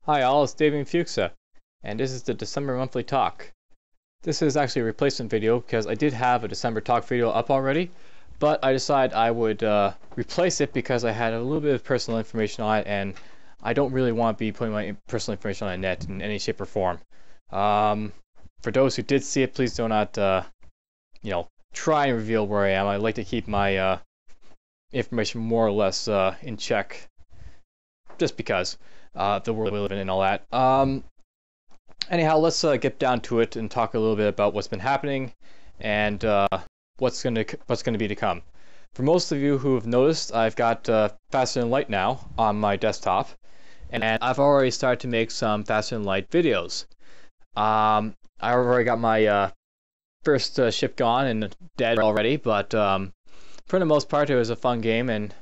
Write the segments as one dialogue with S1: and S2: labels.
S1: Hi all, it's David Fuchsa, and this is the December monthly talk. This is actually a replacement video because I did have a December talk video up already, but I decided I would replace it because I had a little bit of personal information on it, and I don't really want to be putting my personal information on the net in any shape or form. For those who did see it, please do not, try and reveal where I am. I like to keep my information more or less in check, just because. The world we live in and all that. Anyhow, let's get down to it and talk a little bit about what's been happening and what's going to be to come. For most of you who have noticed, I've got Faster Than Light now on my desktop, and I've already started to make some Faster Than Light videos. I already got my first ship gone and dead already, but for the most part, it was a fun game, and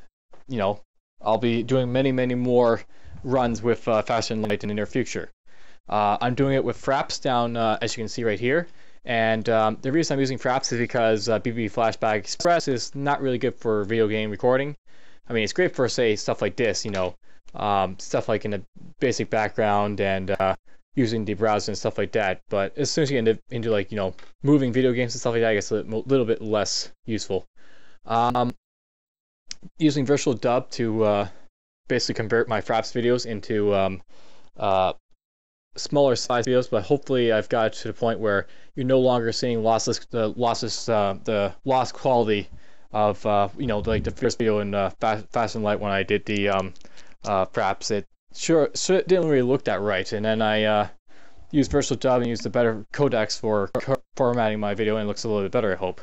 S1: I'll be doing many more runs with Faster Than Light in the near future. I'm doing it with Fraps down, as you can see right here, and the reason I'm using Fraps is because BB Flashback Express is not really good for video game recording. I mean, it's great for, say, stuff like this, stuff like in the basic background and using the browser and stuff like that, but as soon as you get into like, moving video games and stuff like that, it gets a little bit less useful. Using Virtual Dub to basically convert my Fraps videos into smaller size videos, but hopefully I've got to the point where you're no longer seeing the lost quality of like the first video in Fast and Light when I did the Fraps. It didn't really look that right, and then I used Virtual Dub and used the better codecs for formatting my video, and it looks a little bit better, I hope.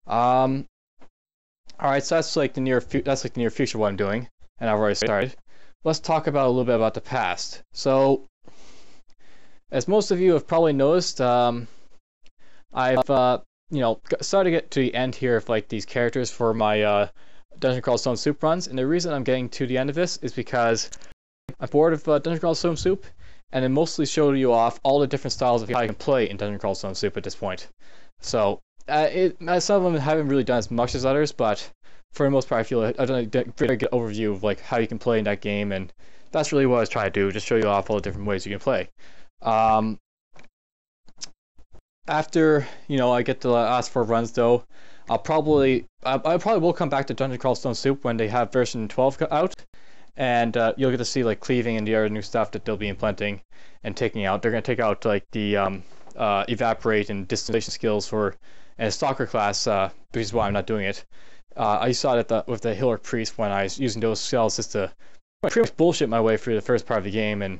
S1: Alright, so that's like the near future what I'm doing, and I've already started. Let's talk about a little bit about the past. So, as most of you have probably noticed, I've started to get to the end here of like these characters for my Dungeon Crawl Stone Soup runs, and the reason I'm getting to the end of this is because I'm bored of Dungeon Crawl Stone Soup, and it mostly showed you off all the different styles of how you can play in Dungeon Crawl Stone Soup at this point. So, some of them haven't really done as much as others, but for the most part, I feel like I've done a very good overview of like how you can play in that game, and that's really what I was trying to do, just show you off all the different ways you can play. After I get the last 4 runs though, I probably will come back to Dungeon Crawl Stone Soup when they have version 12 out, and you'll get to see like cleaving and the other new stuff that they'll be implementing and taking out. They're going to take out like the evaporate and distillation skills for and stalker class, which is why I'm not doing it. I saw that with the Hillock Priest when I was using those skills just to pretty much bullshit my way through the first part of the game, and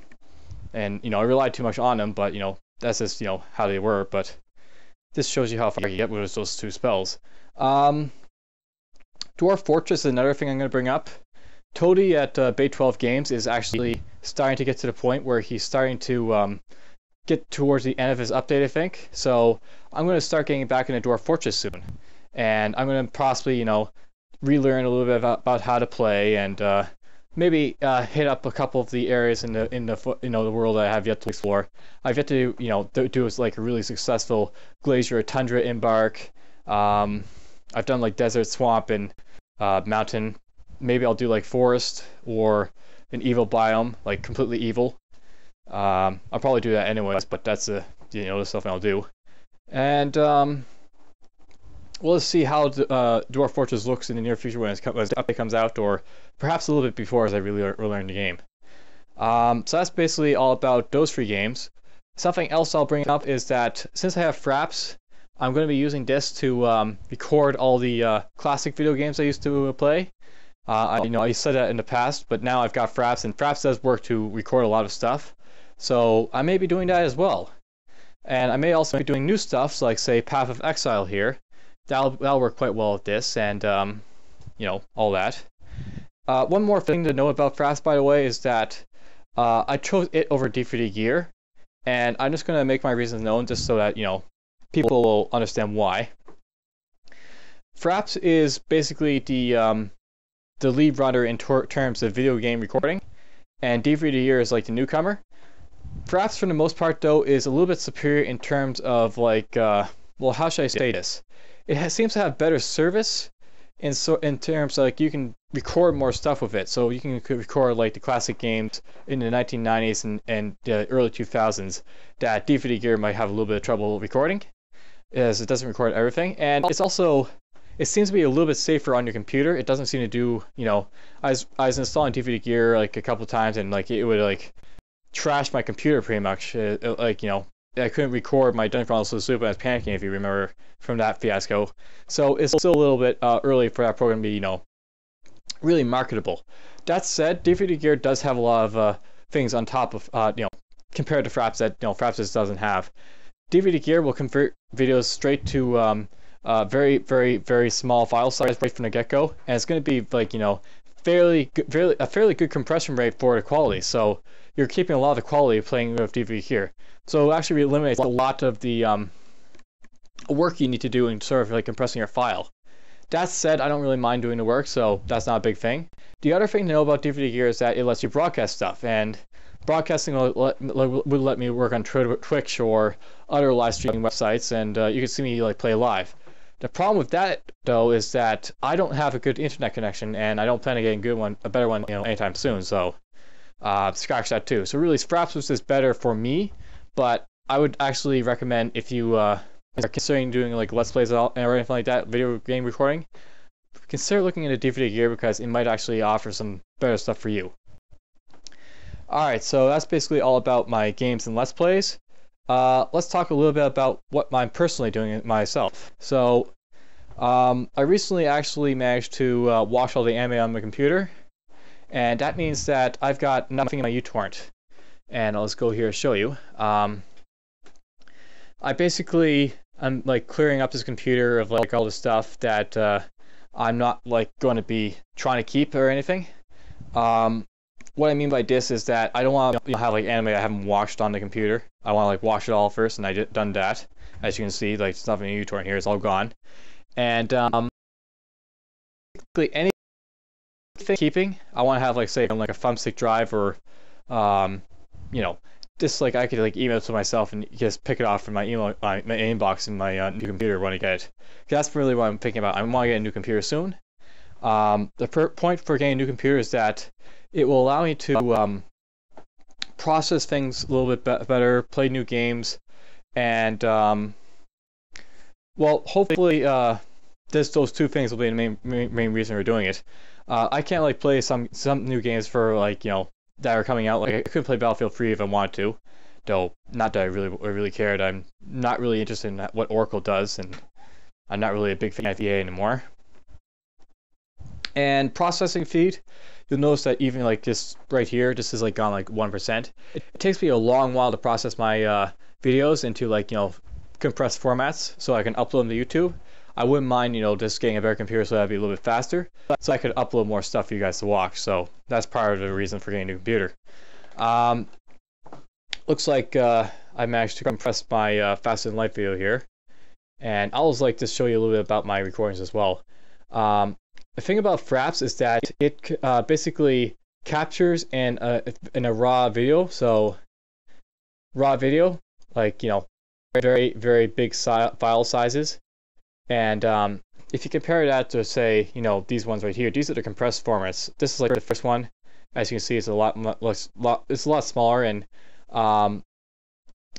S1: I relied too much on them, but that's just how they were. But this shows you how far you get with those 2 spells. Dwarf Fortress is another thing I'm going to bring up. Toady at Bay 12 Games is actually starting to get to the point where he's starting to get towards the end of his update, I think. So I'm going to start getting back into Dwarf Fortress soon, and I'm going to possibly relearn a little bit about how to play, and maybe hit up a couple of the areas in the world that I have yet to explore. I've yet to do like a really successful glacier tundra embark. I've done like desert, swamp, and mountain. Maybe I'll do like forest or an evil biome, like completely evil. I'll probably do that anyways, but that's the stuff I'll do. And we'll see how Dwarf Fortress looks in the near future when the update comes out, or perhaps a little bit before as I really learn the game. So that's basically all about those 3 games. Something else I'll bring up is that since I have Fraps, I'm going to be using this to record all the classic video games I used to play. I said that in the past, but now I've got Fraps, and Fraps does work to record a lot of stuff. So I may be doing that as well. And I may also be doing new stuff, like say Path of Exile here. That'll work quite well with this, and all that. One more thing to know about Fraps, by the way, is that I chose it over D3D Gear, and I'm just going to make my reasons known just so that people will understand why. Fraps is basically the lead runner in terms of video game recording, and D3D Gear is like the newcomer. Fraps, for the most part, though, is a little bit superior in terms of like, well, how should I say this? It seems to have better service in terms of, like, you can record more stuff with it. So you can record like the classic games in the 1990s and the early 2000s that DVD gear might have a little bit of trouble recording, as it doesn't record everything. And it's also, it seems to be a little bit safer on your computer. It doesn't seem to do, you know, I was installing DVD gear like a couple times, and like it would like trash my computer pretty much. Like, you know, I couldn't record my Dungeon Crawl Soup, and I was panicking, if you remember from that fiasco. So it's still a little bit early for that program to be, you know, really marketable. That said, DVD gear does have a lot of things on top of, you know, compared to Fraps that, you know, Fraps just doesn't have. DVD gear will convert videos straight to very, very, very small file size right from the get-go, and it's going to be like, you know, a fairly good compression rate for the quality. So you're keeping a lot of the quality playing with DVD gear. So it actually eliminates a lot of the work you need to do in sort of like compressing your file. That said, I don't really mind doing the work, so that's not a big thing. The other thing to know about DVD gear is that it lets you broadcast stuff, and broadcasting would let me work on Twitch or other live streaming websites, and you can see me like play live. The problem with that, though, is that I don't have a good internet connection, and I don't plan on getting a better one, you know, anytime soon. So scratch that too. So really, Fraps is better for me, but I would actually recommend, if you are considering doing like Let's Plays or anything like that, video game recording, consider looking into DVD gear, because it might actually offer some better stuff for you. Alright, so that's basically all about my games and Let's Plays. Let's talk a little bit about what I'm personally doing myself. So, I recently actually managed to watch all the anime on my computer, and that means that I've got nothing in my uTorrent. And I'll just go here and show you. I'm like clearing up this computer of like all the stuff that I'm not like going to be trying to keep or anything. What I mean by this is that I don't want to have like anime I haven't watched on the computer. I want to like watch it all first, and I done that. As you can see, like stuff in uTorrent here is all gone. And basically anything keeping, I want to have like, say, on like a thumbstick drive, or you know, just like I could like email it to myself and just pick it off from my email, my inbox in my new computer when I get it. That's really what I'm thinking about. I want to get a new computer soon. The point for getting a new computer is that it will allow me to process things a little bit better, play new games, and well, hopefully those two things will be the main reason we're doing it. I can't like play some new games for, like, you know, that are coming out. Like, I could play Battlefield 3 if I wanted to, though not that I really cared. I'm not really interested in what Oracle does, and I'm not really a big fan of EA anymore. And processing speed, you'll notice that even like this right here, this is like gone like 1%. It takes me a long while to process my videos into, like, you know, compressed formats so I can upload them to YouTube. I wouldn't mind, you know, just getting a better computer so that'd be a little bit faster, so I could upload more stuff for you guys to watch. So that's part of the reason for getting a new computer. Looks like I managed to compress my faster than light video here, and I'll just like to show you a little bit about my recordings as well. The thing about Fraps is that it basically captures in a raw video. So raw video, like, you know, very, very big file sizes. And if you compare that to, say, you know, these ones right here, these are the compressed formats. This is like the first one. As you can see, it's a lot smaller. And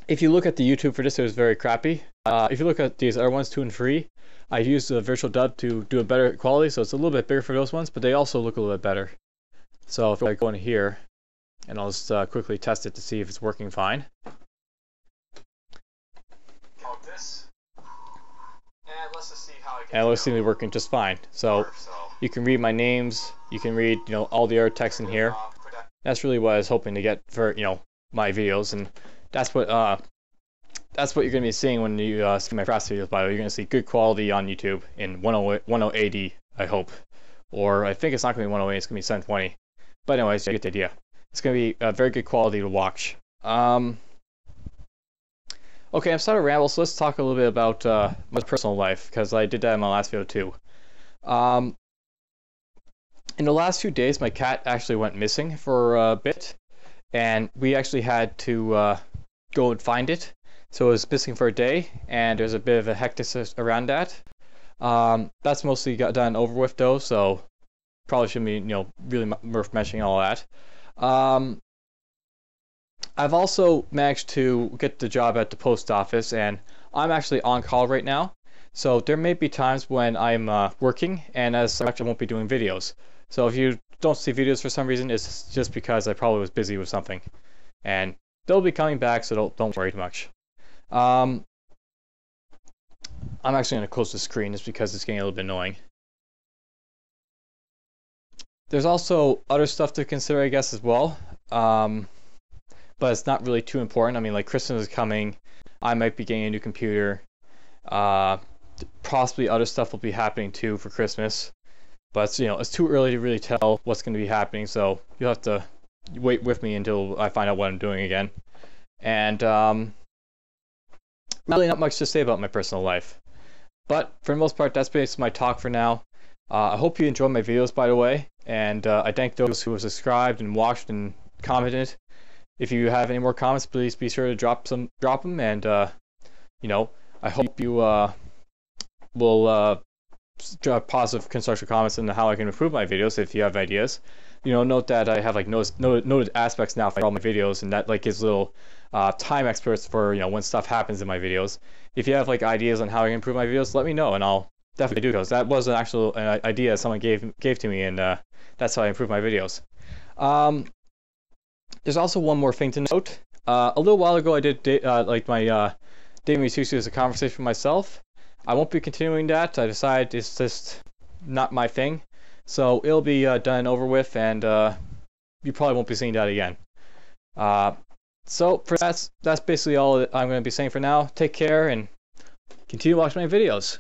S1: if you look at the YouTube for this, it was very crappy. If you look at these other ones, 2 and 3, I used the Virtual Dub to do a better quality, so it's a little bit bigger for those ones, but they also look a little bit better. So if I go in here, and I'll just quickly test it to see if it's working fine. And it looks to be working just fine. So you can read my names, you can read, you know, all the other text in here. That's really what I was hoping to get for, you know, my videos, and that's what you're going to be seeing when you see my Fraps videos. By the way, you're going to see good quality on YouTube in 1080, I hope. Or I think it's not going to be 108, it's going to be 720. But anyways, you get the idea. It's going to be a very good quality to watch. Okay, I'm starting to ramble, so let's talk a little bit about my personal life, because I did that in my last video too. In the last few days, my cat actually went missing for a bit, and we actually had to go and find it. So it was missing for a day, and there's a bit of a hectic around that. That's mostly got done over with though, so probably shouldn't be really worth mentioning all that. I've also managed to get the job at the post office, and I'm actually on call right now. So there may be times when I'm working, and as such I won't be doing videos. So if you don't see videos for some reason, it's just because I probably was busy with something. And they'll be coming back, so don't worry too much. I'm actually going to close the screen just because it's getting a little bit annoying. There's also other stuff to consider, I guess, as well. But it's not really too important. I mean, like, Christmas is coming. I might be getting a new computer. Possibly other stuff will be happening too for Christmas. But it's too early to really tell what's going to be happening. So you'll have to wait with me until I find out what I'm doing again. And really not much to say about my personal life. But for the most part, that's basically my talk for now. I hope you enjoyed my videos, by the way. And I thank those who have subscribed and watched and commented. If you have any more comments, please be sure to drop them. And I hope you will drop positive, constructive comments on how I can improve my videos. If you have ideas, note that I have like noted aspects now for all my videos, and that like gives little time experts for when stuff happens in my videos. If you have like ideas on how I can improve my videos, let me know, and I'll definitely do those. That was an actual idea someone gave to me, and that's how I improve my videos. There's also one more thing to note. A little while ago, I did like my Dating Mitsusu as a conversation for myself. I won't be continuing that. I decided it's just not my thing. So it'll be done and over with, and you probably won't be seeing that again. So for that's basically all that I'm going to be saying for now. Take care and continue watching my videos.